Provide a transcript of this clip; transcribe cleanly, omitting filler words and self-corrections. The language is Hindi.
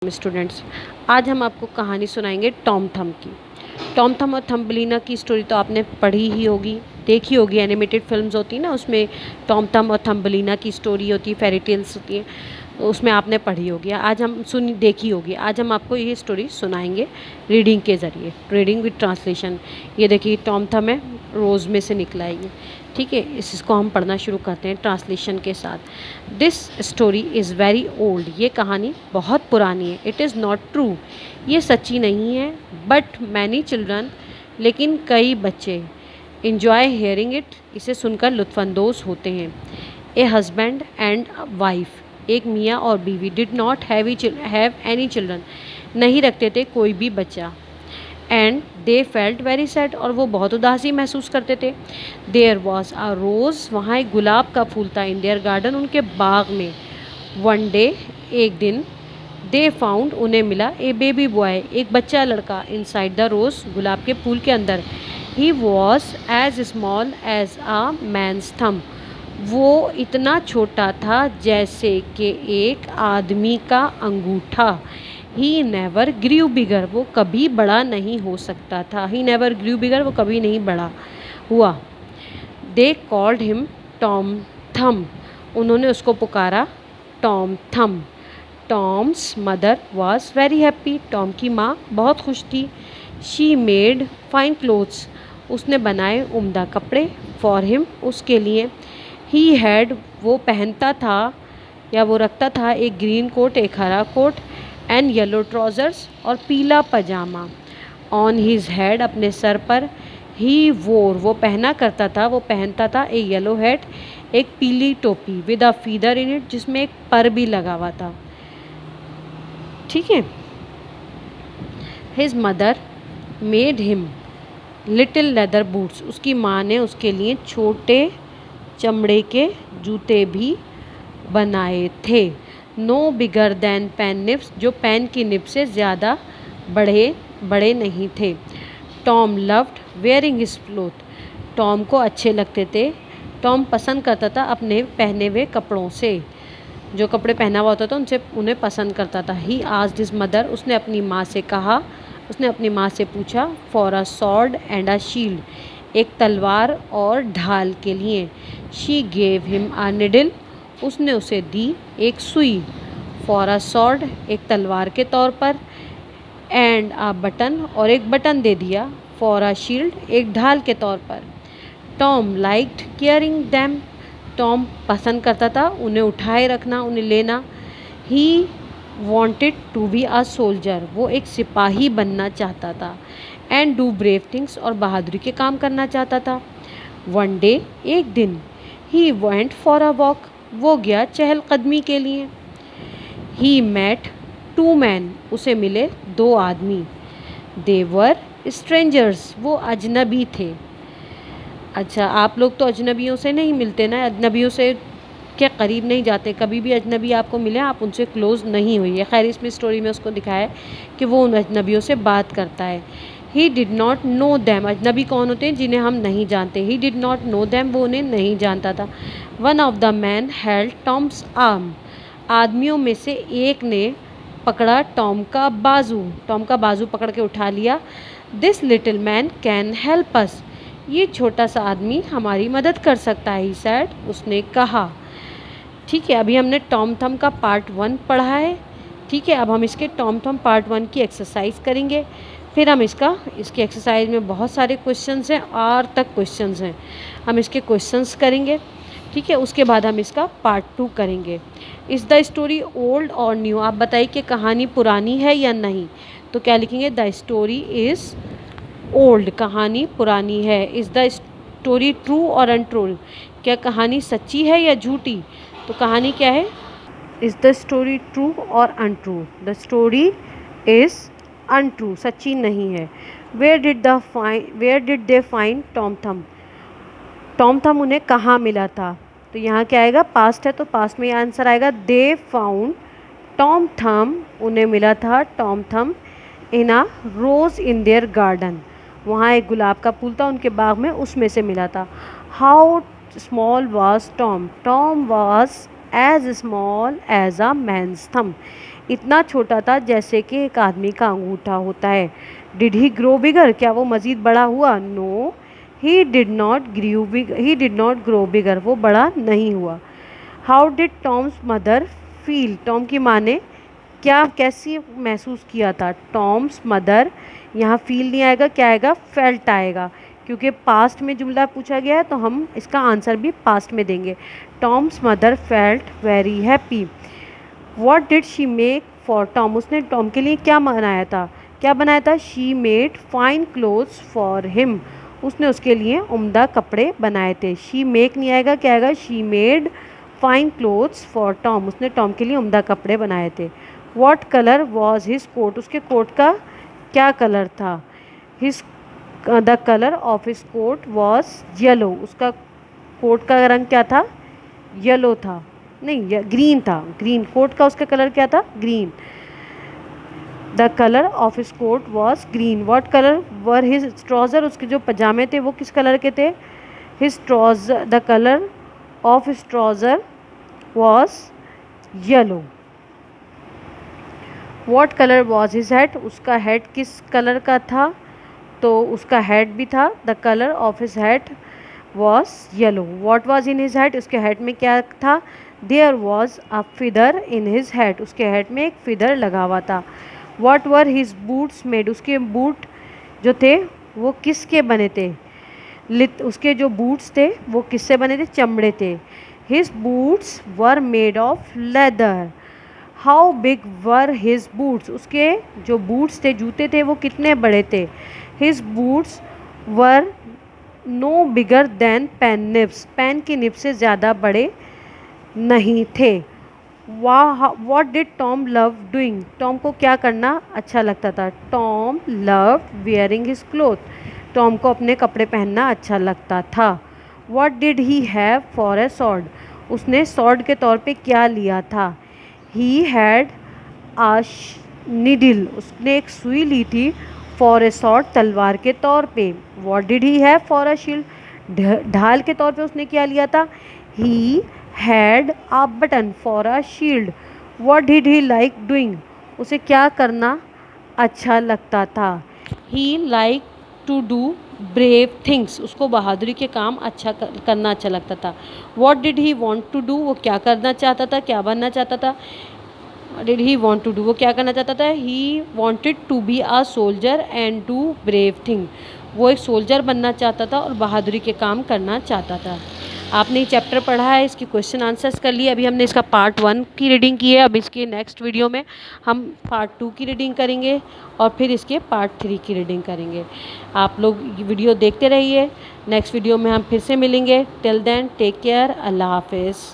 स्टूडेंट्स, आज हम आपको कहानी सुनाएंगे टॉम थम की। टॉम थम और थम्बलीना की स्टोरी तो आपने पढ़ी ही होगी, देखी होगी। एनिमेटेड फिल्म्स होती हैं ना, उसमें टॉम थम और थम्बलीना की स्टोरी होती है, फेरी टेल्स होती हैं, तो उसमें आपने पढ़ी होगी। आज हम देखी होगी। आज हम आपको ये स्टोरी सुनाएंगे रीडिंग के ज़रिए, रीडिंग विद ट्रांसलेशन। ये देखिए टॉम थम है, रोज़ में से निकला है ये, ठीक है। इसको हम पढ़ना शुरू करते हैं ट्रांसलेशन के साथ। This story is very old, ये कहानी बहुत पुरानी है। इट इज़ नॉट ट्रू, ये सच्ची नहीं है। बट मैनी चिल्ड्रन, लेकिन कई बच्चे, इन्जॉय हेयरिंग इट, इसे सुनकर लुत्फ़अंदोज़ होते हैं। ए हस्बैंड एंड वाइफ, एक मियाँ और बीवी, did not have any children, नहीं रखते थे कोई भी बच्चा। And they felt very sad, और वो बहुत उदासी महसूस करते थे। देयर वॉज अ रोज़, वहाँ एक गुलाब का फूल था। इन देयर गार्डन, उनके बाग में। वन डे, एक दिन, दे फाउंड, उन्हें मिला, ए बेबी बॉय, एक बच्चा लड़का, इनसाइड द रोज़, गुलाब के फूल के अंदर। He was as small as a man's thumb, वो इतना छोटा था जैसे कि एक आदमी का अंगूठा। ही नेवर ग्रीव बिगर, वो कभी बड़ा नहीं हो सकता था। ही नेवर ग्रीव बिगर, वो कभी नहीं बड़ा हुआ। दे कॉल्ड हिम टॉम थम, उन्होंने उसको पुकारा टॉम थम। Tom's mother was very happy, Tom की माँ बहुत खुश थी। शी मेड फाइन क्लोथ्स, उसने बनाए उम्दा कपड़े। फॉर हिम, उसके लिए। ही हैड, वो पहनता था या वो रखता था, एक ग्रीन कोट, एक हरा कोट, एंड येलो ट्राउज़र्स, और पीला पजामा। ऑन हिज हेड, अपने सर पर। ही वोर, वो पहना करता था, वो पहनता था, ए येलो हैट, एक पीली टोपी, with a feather in it, जिसमें एक पर भी लगा हुआ था, ठीक है। His mother made him little leather boots, उसकी माँ ने उसके लिए छोटे चमड़े के जूते भी बनाए थे। नो बिगर दैन पेन निप्स, जो पेन की निप से ज़्यादा बड़े नहीं थे। Tom loved wearing his cloth, Tom को अच्छे लगते थे। टॉम पसंद करता था अपने पहने हुए कपड़ों से, जो कपड़े पहना हुआ होता था उनसे उन्हें पसंद करता था। ही आस्क्ड हिज मदर, उसने अपनी माँ से कहा, उसने अपनी माँ से पूछा, for a sword and a shield, एक तलवार और ढाल के लिए। She gave him a needle, उसने उसे दी एक सुई। फॉर अ सॉर्ड, एक तलवार के तौर पर। एंड अ बटन, और एक बटन दे दिया। फॉर अ शील्ड, एक ढाल के तौर पर। Tom liked caring them, Tom पसंद करता था उन्हें उठाए रखना, उन्हें लेना। He wanted to be a soldier, वो एक सिपाही बनना चाहता था। एंड डू ब्रेव थिंग्स, और बहादुरी के काम करना चाहता था। वन डे, एक दिन, he went for a walk, वो गया चहलकदमी के लिए। ही मेट टू मैन, उसे मिले दो आदमी। दे वर स्ट्रेंजर्स, वो अजनबी थे। अच्छा, आप लोग तो अजनबियों से नहीं मिलते ना, अजनबियों से के करीब नहीं जाते। कभी भी अजनबी आपको मिले, आप उनसे क्लोज़ नहीं हुई। खैर, इसमें स्टोरी में उसको दिखाया है कि वो उन अजनबियों से बात करता है। ही डिड नॉट नो दैम, अजनबी कौन होते हैं? जिन्हें हम नहीं जानते। ही डिड नॉट नो दैम, वो उन्हें नहीं जानता था। One of the man held Tom's arm, आदमियों में से एक ने पकड़ा टॉम का बाजू, टॉम का बाजू पकड़ के उठा लिया। This little man can help us, ये छोटा सा आदमी हमारी मदद कर सकता है, ही सेड, उसने कहा। ठीक है, अभी हमने टॉम थम का पार्ट 1 पढ़ा है, ठीक है। अब हम इसके टॉम थम पार्ट 1 की एक्सरसाइज करेंगे। फिर हम इसके एक्सरसाइज में बहुत सारे क्वेश्चंस हैं, आर तक क्वेश्चंस हैं, हम इसके क्वेश्चंस करेंगे, ठीक है। उसके बाद हम इसका पार्ट 2 करेंगे। इज़ द स्टोरी ओल्ड और न्यू, आप बताइए कि कहानी पुरानी है या नहीं। तो क्या लिखेंगे? द स्टोरी इज़ ओल्ड, कहानी पुरानी है। इज़ द स्टोरी ट्रू और अनट्रू, क्या कहानी सच्ची है या झूठी। तो कहानी क्या है? इज़ द स्टोरी ट्रू और untrue, the story is untrue, सच्ची नहीं है। Where did they find Tom thumb, Tom thumb उन्हें कहाँ मिला था। तो यहाँ क्या आएगा? पास्ट है, तो पास्ट में ये आंसर आएगा, दे फाउंड टॉम थम, उन्हें मिला था टॉम थम, इन अ रोज़ इन देयर गार्डन, वहाँ एक गुलाब का फूल था उनके बाग में, उसमें से मिला था। How small was Tom, Tom was as small as a man's thumb, इतना छोटा था जैसे कि एक आदमी का अंगूठा होता है। डिड ही ग्रो बिगर, क्या वो मज़ीद बड़ा हुआ? No, he did not grow bigger, वो बड़ा नहीं हुआ। How did Tom's mother feel, Tom की माँ ने क्या कैसी महसूस किया था? टॉम्स मदर, यहाँ फील नहीं आएगा, क्या आएगा? फेल्ट आएगा, क्योंकि पास्ट में जुमला पूछा गया है तो हम इसका आंसर भी पास्ट में देंगे। Tom's mother felt very happy. What did she make for Tom, उसने टॉम के लिए क्या बनाया था? क्या बनाया था? She made fine clothes for him, उसने उसके लिए उम्दा कपड़े बनाए थे। शी मेक नहीं आएगा, क्या आएगा? She made fine clothes for Tom, उसने टॉम के लिए उम्दा कपड़े बनाए थे। What colour was his coat, उसके कोट का क्या कलर था? His the colour of his coat was yellow, उसका कोट का रंग क्या था? येलो था, नहीं ग्रीन था, ग्रीन। कोट का उसका कलर क्या था? Green. The colour of his coat was green. What colour were his trouser, उसके जो पजामे थे वो किस कलर के थे? His trouser, the colour of his trouser was yellow. What colour was his head, उसका हेड किस कलर का था? तो उसका हेड भी था, the colour of his head was yellow. What was in his head, उसके हेड में क्या था? There was a feather in his head, उसके हेड में एक फिदर लगा हुआ था। What were his boots made, उसके बूट जो थे वो किसके बने थे? उसके जो बूट्स थे वो किससे बने थे? चमड़े थे। His boots were made of leather. How big were his boots, उसके जो बूट्स थे, जूते थे, वो कितने बड़े थे? His boots were no bigger than pen nibs, pen की निप से ज़्यादा बड़े नहीं थे। What did Tom love doing, Tom को क्या करना अच्छा लगता था? Tom love wearing his cloth, Tom को अपने कपड़े पहनना अच्छा लगता था। What did he have for a sword, उसने सॉर्ड के तौर पे क्या लिया था? ही हैड आ निडिल, उसने एक सुई ली थी। फॉर ए सॉर्ड, तलवार के तौर पे। What did he have for a shield, ढाल के तौर पे उसने क्या लिया था? He had a button for a shield. What did he like doing, उसे क्या करना अच्छा लगता था? He like to do brave things, उसको बहादुरी के काम करना अच्छा लगता था। What did he want to do, वो क्या करना चाहता था, क्या बनना चाहता था? Did he want to do, वो क्या करना चाहता था? He wanted to be a soldier and do brave thing, वो एक सोल्जर बनना चाहता था और बहादुरी के काम करना चाहता था। आपने ये चैप्टर पढ़ा है, इसकी क्वेश्चन आंसर्स कर लिए। अभी हमने इसका पार्ट 1 की रीडिंग की है। अब इसके नेक्स्ट वीडियो में हम पार्ट 2 की रीडिंग करेंगे और फिर इसके पार्ट 3 की रीडिंग करेंगे। आप लोग वीडियो देखते रहिए। नेक्स्ट वीडियो में हम फिर से मिलेंगे। टिल देन टेक केयर, अल्लाह हाफिज़।